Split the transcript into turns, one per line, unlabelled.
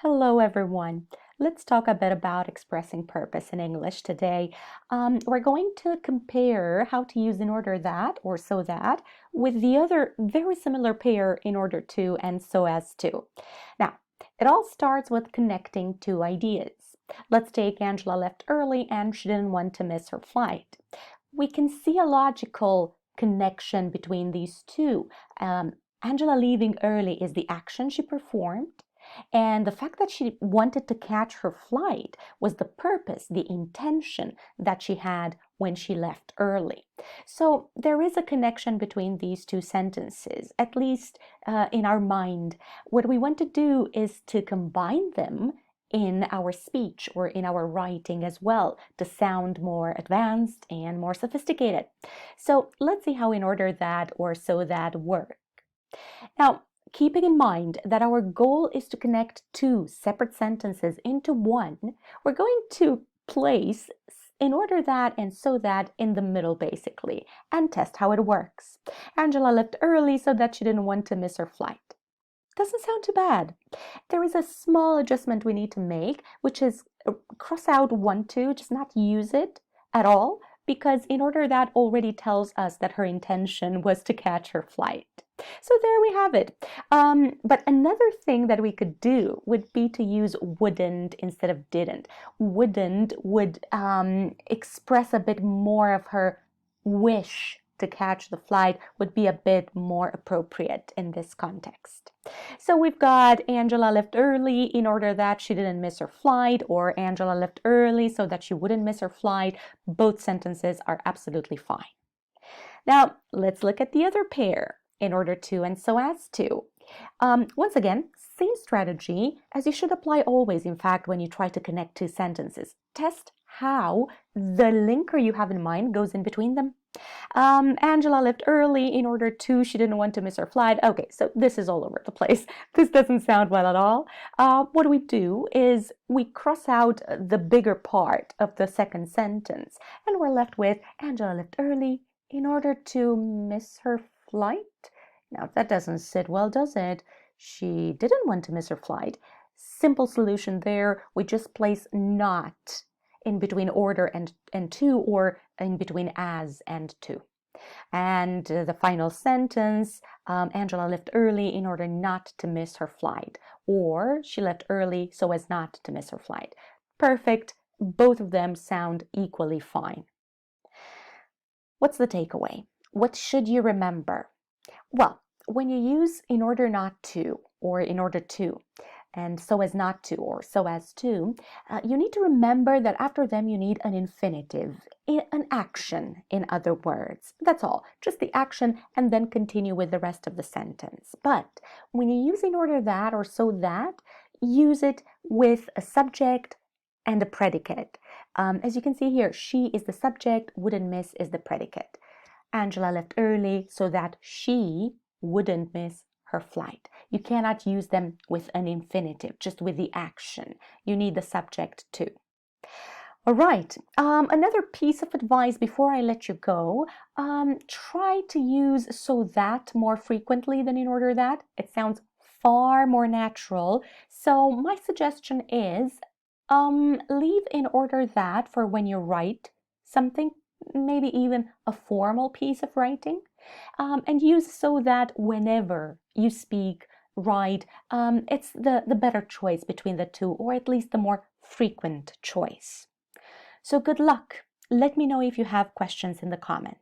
Hello, everyone. Let's talk a bit about expressing purpose in English today. We're going to compare how to use in order that or so that with the other very similar pair in order to and so as to. Now, it all starts with connecting two ideas. Let's take Angela left early and she didn't want to miss her flight. We can see a logical connection between these two. Angela leaving early is the action she performed. And the fact that she wanted to catch her flight was the purpose, the intention that she had when she left early. So there is a connection between these two sentences, at least in our mind. What we want to do is to combine them in our speech or in our writing as well to sound more advanced and more sophisticated. So let's see how in order that or so that work. Now, keeping in mind that our goal is to connect two separate sentences into one, we're going to place in order that and so that in the middle basically and test how it works. Angela left early so that she didn't want to miss her flight. Doesn't sound too bad. There is a small adjustment we need to make, which is cross out want to, just not use it at all, because in order that already tells us that her intention was to catch her flight. So there we have it. But another thing that we could do would be to use wouldn't instead of didn't. Wouldn't would express a bit more of her wish to catch the flight, would be a bit more appropriate in this context. So we've got Angela left early in order that she didn't miss her flight, or Angela left early so that she wouldn't miss her flight. Both sentences are absolutely fine. Now, let's look at the other pair, in order to and so as to. Once again, same strategy as you should apply always, in fact, when you try to connect two sentences. Test how the linker you have in mind goes in between them. Angela left early in order to, she didn't want to miss her flight. Okay, so this is all over the place. This doesn't sound well at all. What we do is we cross out the bigger part of the second sentence and we're left with Angela left early in order to miss her flight. Now that doesn't sit well, does it? She didn't want to miss her flight. Simple solution there. We just place not in between order and to, or in between as and to. And the final sentence, Angela left early in order not to miss her flight, or she left early so as not to miss her flight. Perfect. Both of them sound equally fine. What's the takeaway? What should you remember? Well, when you use in order not to or in order to and so as not to or so as to, you need to remember that after them you need an infinitive, an action, in other words. That's all, just the action and then continue with the rest of the sentence. But when you use in order that or so that, use it with a subject and a predicate. As you can see here, she is the subject, wouldn't miss is the predicate. Angela left early so that she wouldn't miss her flight. You cannot use them with an infinitive, just with the action. You need the subject too. All right, another piece of advice before I let you go, try to use so that more frequently than in order that. It sounds far more natural. So my suggestion is leave in order that for when you write something, maybe even a formal piece of writing, and use so that whenever you speak, write, it's the better choice between the two, or at least the more frequent choice. So good luck. Let me know if you have questions in the comments.